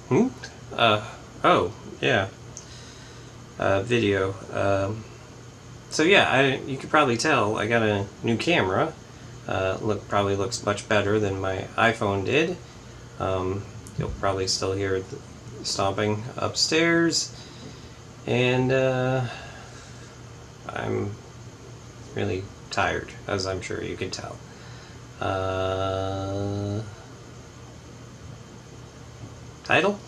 Hmm? Oh, yeah. Video. So yeah, you could probably tell I got a new camera. Probably looks much better than my iPhone did. You'll probably still hear the stomping upstairs. And, I'm really tired, as I'm sure you can tell. Title?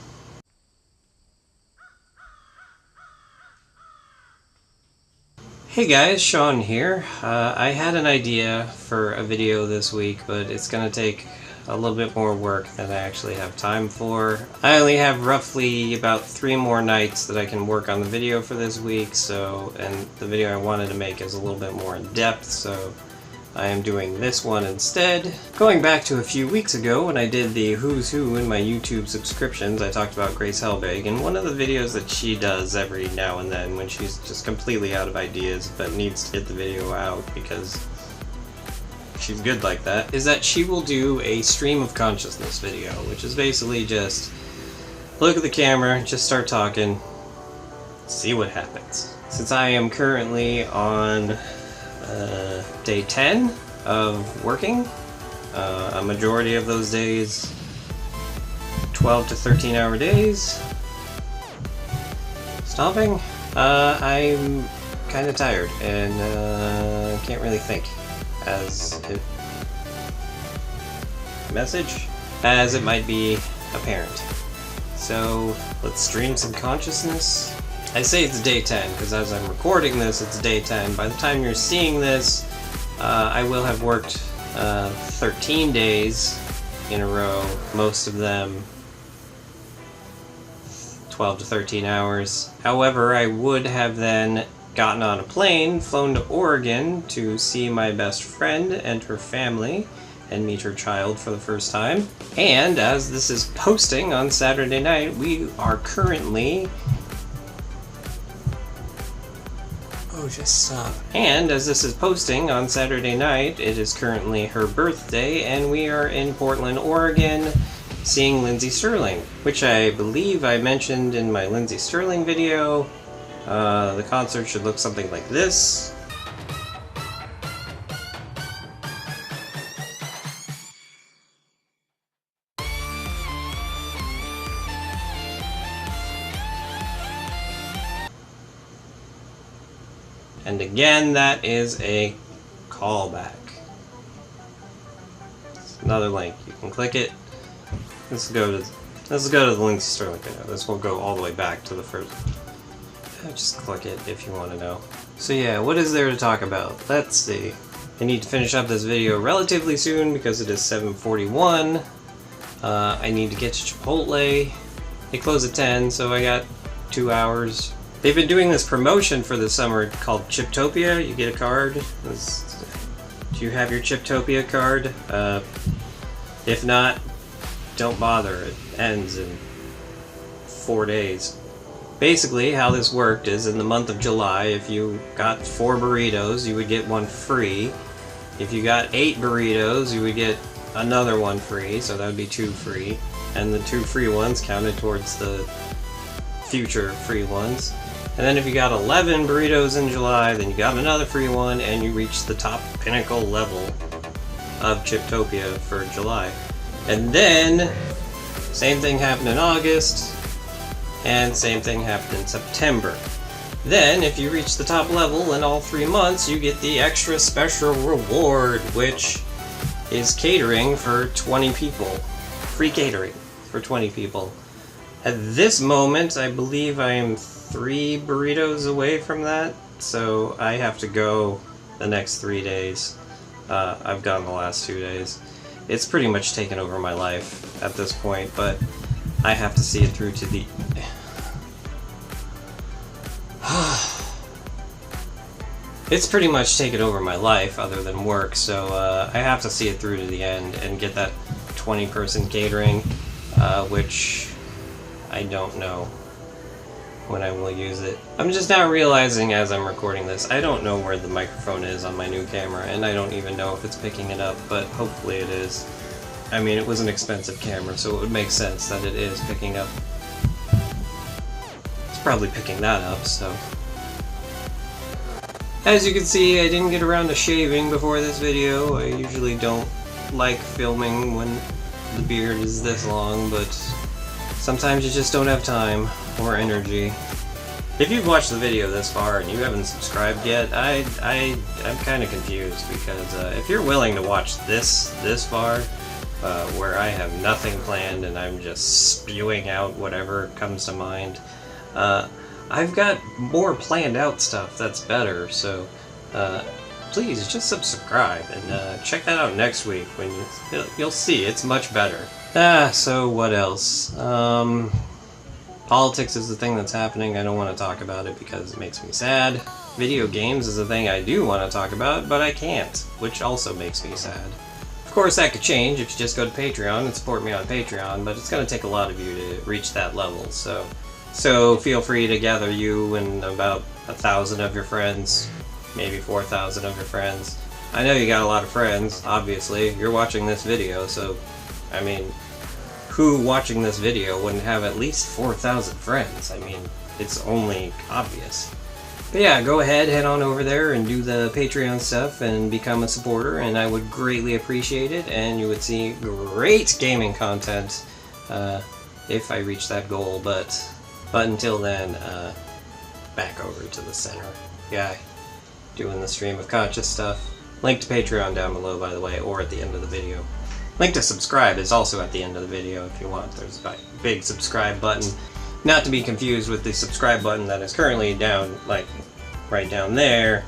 Hey guys, Sean here. I had an idea for a video this week, but it's going to take a little bit more work than I actually have time for. I only have roughly about 3 more nights that I can work on the video for this week, and the video I wanted to make is a little bit more in depth, so I am doing this one instead. Going back to a few weeks ago when I did the Who's Who in my YouTube subscriptions, I talked about Grace Helbig, and one of the videos that she does every now and then when she's just completely out of ideas but needs to get the video out because she's good like that, is that she will do a stream of consciousness video, which is basically just look at the camera, just start talking, see what happens. Since I am currently on day 10 of working, a majority of those days 12 to 13 hour days, stomping, I'm kind of tired and can't really think as it might be apparent. So let's stream some consciousness. I say it's day 10 because as I'm recording this, it's day 10. By the time you're seeing this, I will have worked 13 days in a row, most of them 12 to 13 hours. However, I would have then gotten on a plane, flown to Oregon to see my best friend and her family and meet her child for the first time. And as this is posting on Saturday night, we are currently... Oh, just stop. And as this is posting on Saturday night, it is currently her birthday, and we are in Portland, Oregon, seeing Lindsey Sterling, which I believe I mentioned in my Lindsey Sterling video. The concert should look something like this. And again, that is a callback. It's another link. You can click it. Let's go to the Lindsey Sterling video. This will go all the way back to the first. Just click it if you want to know. So yeah, what is there to talk about? Let's see. I need to finish up this video relatively soon because it is 7:41. I need to get to Chipotle. They close at 10, so I got 2 hours. They've been doing this promotion for the summer called Chiptopia. You get a card. Do you have your Chiptopia card? If not, don't bother. It ends in 4 days. Basically, how this worked is in the month of July, if you got 4 burritos, you would get 1 free. If you got 8 burritos, you would get another 1 free, so that would be 2 free. And the 2 free ones counted towards the future free ones. And then if you got 11 burritos in July, then you got another free one, and you reached the top pinnacle level of Chiptopia for July. And then, same thing happened in August, and same thing happened in September. Then, if you reach the top level in all 3 months, you get the extra special reward, which is catering for 20 people. Free catering for 20 people. At this moment, I believe I am 3 burritos away from that, so I have to go the next 3 days. I've gone the last 2 days. It's pretty much taken over my life at this point, but I have to see it through to the... It's pretty much taken over my life other than work, so I have to see it through to the end and get that 20-person catering, which I don't know when I will use it. I'm just now realizing as I'm recording this, I don't know where the microphone is on my new camera, and I don't even know if it's picking it up, but hopefully it is. I mean, it was an expensive camera, so it would make sense that it is picking up. It's probably picking that up, so. As you can see, I didn't get around to shaving before this video. I usually don't like filming when the beard is this long, but sometimes you just don't have time or energy. If you've watched the video this far and you haven't subscribed yet, I'm kind of confused, because if you're willing to watch this far, where I have nothing planned and I'm just spewing out whatever comes to mind, I've got more planned out stuff that's better, so please just subscribe and check that out next week when you'll see it's much better. So what else? Politics is the thing that's happening. I don't want to talk about it because it makes me sad. Video games is the thing I do want to talk about, but I can't, which also makes me sad. Of course, that could change if you just go to Patreon and support me on Patreon, but it's going to take a lot of you to reach that level, so feel free to gather you and about 1,000 of your friends, maybe 4,000 of your friends. I know you got a lot of friends, obviously. You're watching this video, so, I mean, who watching this video wouldn't have at least 4,000 friends? I mean, it's only obvious. But yeah, go ahead, head on over there and do the Patreon stuff and become a supporter, and I would greatly appreciate it, and you would see great gaming content if I reach that goal, but until then, back over to the center guy doing the stream of conscious stuff. Link to Patreon down below, by the way, or at the end of the video. Link to subscribe is also at the end of the video if you want. There's a big subscribe button. Not to be confused with the subscribe button that is currently down, like, right down there.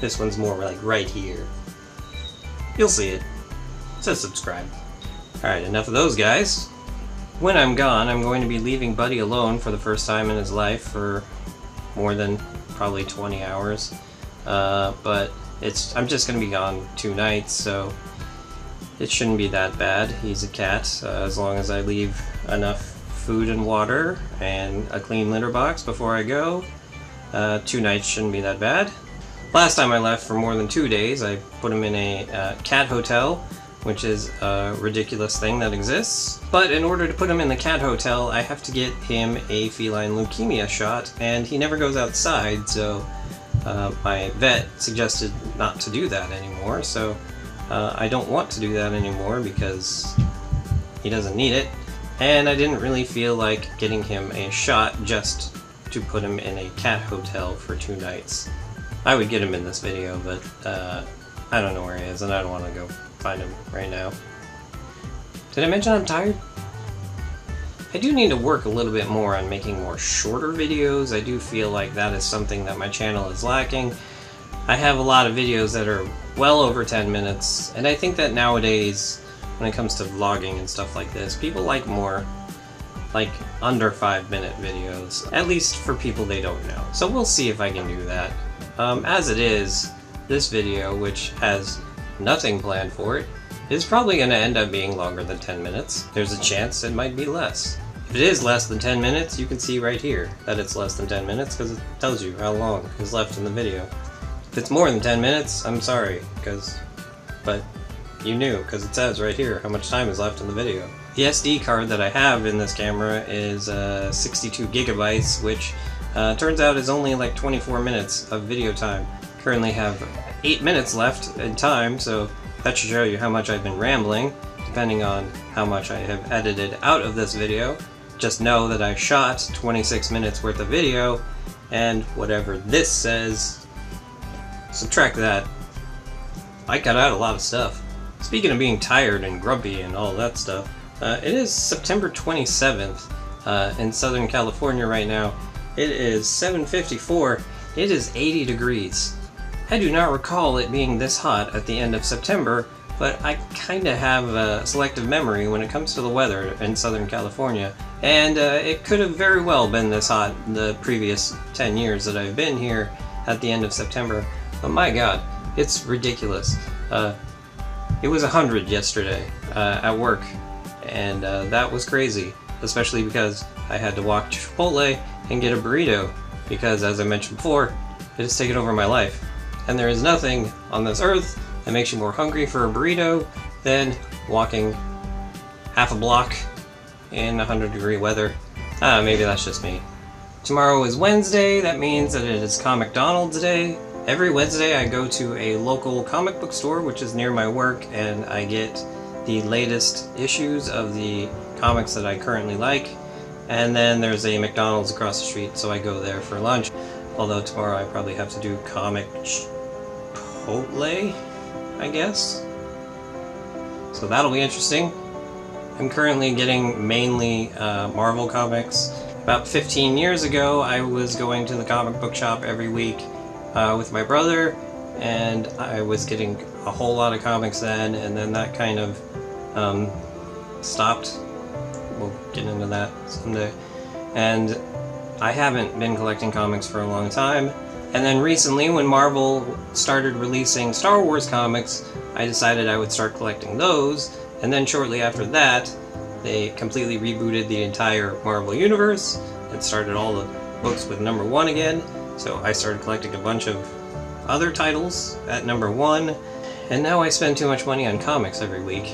This one's more like right here. You'll see it. It says subscribe. Alright, enough of those guys. When I'm gone, I'm going to be leaving Buddy alone for the first time in his life for more than probably 20 hours. But I'm just going to be gone 2 nights, so it shouldn't be that bad. He's a cat, as long as I leave enough food and water and a clean litter box before I go. 2 nights shouldn't be that bad. Last time I left for more than 2 days, I put him in a cat hotel, which is a ridiculous thing that exists. But in order to put him in the cat hotel, I have to get him a feline leukemia shot, and he never goes outside, so my vet suggested not to do that anymore, so I don't want to do that anymore because he doesn't need it, and I didn't really feel like getting him a shot just to put him in a cat hotel for 2 nights. I would get him in this video, but I don't know where he is, and I don't want to go find him right now. Did I mention I'm tired? I do need to work a little bit more on making more shorter videos. I do feel like that is something that my channel is lacking. I have a lot of videos that are well over 10 minutes, and I think that nowadays, when it comes to vlogging and stuff like this, people like more, like, under 5-minute videos, at least for people they don't know. So we'll see if I can do that. As it is, this video, which has nothing planned for it, is probably going to end up being longer than 10 minutes. There's a chance it might be less. If it is less than 10 minutes, you can see right here that it's less than 10 minutes because it tells you how long is left in the video. If it's more than 10 minutes, I'm sorry, but you knew, because it says right here how much time is left in the video. The SD card that I have in this camera is 62 gigabytes, which turns out is only like 24 minutes of video time. Currently have 8 minutes left in time, so that should show you how much I've been rambling, depending on how much I have edited out of this video. Just know that I shot 26 minutes worth of video, and whatever this says, subtract that. I cut out a lot of stuff. Speaking of being tired and grumpy and all that stuff, it is September 27th in Southern California right now. It is 7:54. It is 80 degrees. I do not recall it being this hot at the end of September, but I kinda have a selective memory when it comes to the weather in Southern California, and it could have very well been this hot the previous 10 years that I've been here at the end of September, but my god, it's ridiculous. It was 100 yesterday at work, and that was crazy, especially because I had to walk to Chipotle and get a burrito, because as I mentioned before, it has taken over my life. And there is nothing on this earth that makes you more hungry for a burrito than walking half a block in 100-degree weather. Maybe that's just me. Tomorrow is Wednesday. That means that it is Comic Donald's Day. Every Wednesday I go to a local comic book store which is near my work, and I get the latest issues of the comics that I currently like. And then there's a McDonald's across the street, so I go there for lunch. Although tomorrow I probably have to do Comic Chipotle, I guess. So that'll be interesting. I'm currently getting mainly Marvel comics. About 15 years ago, I was going to the comic book shop every week with my brother, and I was getting a whole lot of comics then, and then that kind of stopped. We'll get into that someday. And I haven't been collecting comics for a long time. And then recently, when Marvel started releasing Star Wars comics, I decided I would start collecting those. And then shortly after that, they completely rebooted the entire Marvel universe and started all the books with #1 again. So I started collecting a bunch of other titles at #1, and now I spend too much money on comics every week.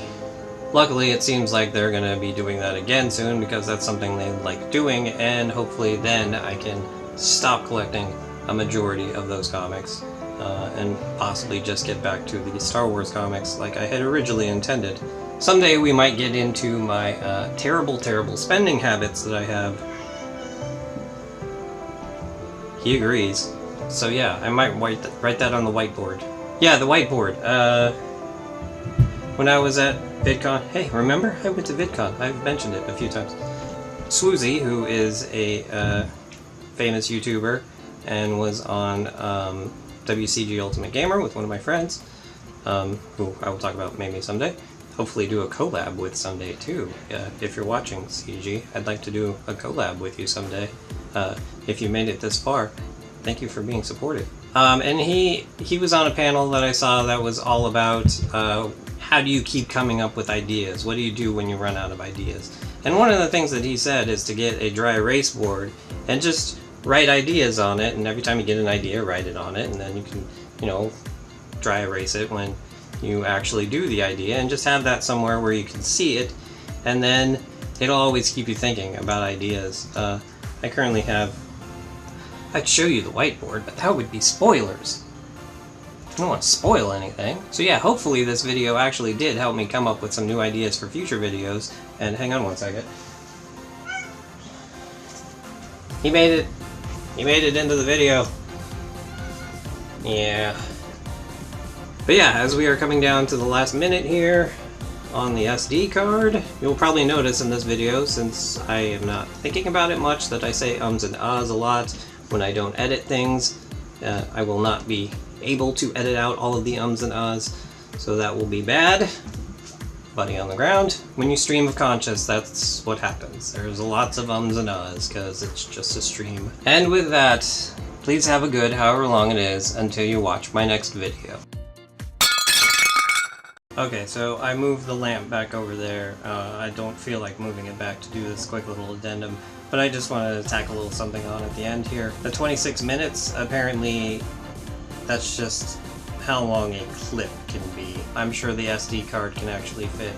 Luckily, it seems like they're going to be doing that again soon, because that's something they like doing, and hopefully then I can stop collecting a majority of those comics and possibly just get back to the Star Wars comics like I had originally intended. Someday we might get into my terrible spending habits that I have. He agrees. So yeah, I might write that on the whiteboard. Yeah, the whiteboard. When I was at VidCon, hey, remember? I went to VidCon. I've mentioned it a few times. Swoozy, who is a famous YouTuber and was on WCG Ultimate Gamer with one of my friends, who I will talk about maybe someday. Hopefully do a collab with someday too. If you're watching, CG, I'd like to do a collab with you someday. If you made it this far, thank you for being supportive. And he was on a panel that I saw that was all about how do you keep coming up with ideas? What do you do when you run out of ideas? And one of the things that he said is to get a dry erase board and just write ideas on it, and every time you get an idea, write it on it, and then you can, you know, dry erase it when you actually do the idea, and just have that somewhere where you can see it, and then it'll always keep you thinking about ideas. I currently have... I'd show you the whiteboard, but that would be spoilers. I don't want to spoil anything. So yeah, hopefully this video actually did help me come up with some new ideas for future videos. And hang on one second. He made it. He made it into the video. Yeah. But yeah, as we are coming down to the last minute here on the SD card, you'll probably notice in this video, since I am not thinking about it much, that I say ums and ahs a lot when I don't edit things. I will not be able to edit out all of the ums and ahs, so that will be bad. Buddy on the ground. When you stream of conscious, that's what happens. There's lots of ums and ahs, because it's just a stream. And with that, please have a good however long it is until you watch my next video. Okay, so I moved the lamp back over there. I don't feel like moving it back to do this quick little addendum, but I just wanted to tack a little something on at the end here. The 26 minutes, apparently that's just how long a clip can be. I'm sure the SD card can actually fit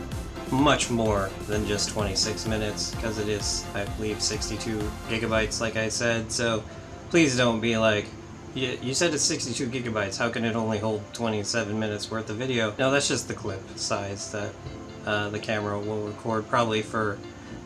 much more than just 26 minutes, because it is, I believe, 62 gigabytes like I said, so please don't be like, you said it's 62 gigabytes, how can it only hold 27 minutes worth of video? No, that's just the clip size that the camera will record, probably for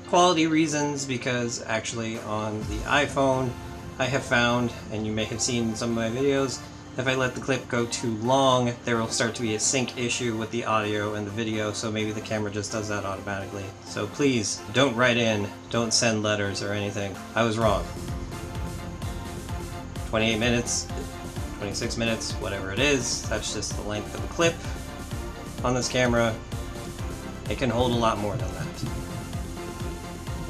quality reasons, because actually on the iPhone I have found, and you may have seen in some of my videos, if I let the clip go too long, there will start to be a sync issue with the audio and the video, so maybe the camera just does that automatically. So please, don't write in, don't send letters or anything. I was wrong. 28 minutes, 26 minutes, whatever it is, that's just the length of the clip on this camera. It can hold a lot more than that.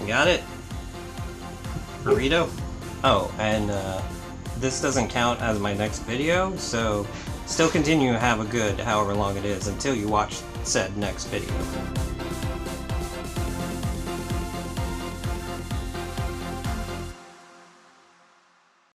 You got it? Burrito? Oh, and this doesn't count as my next video, so still continue to have a good however long it is until you watch said next video.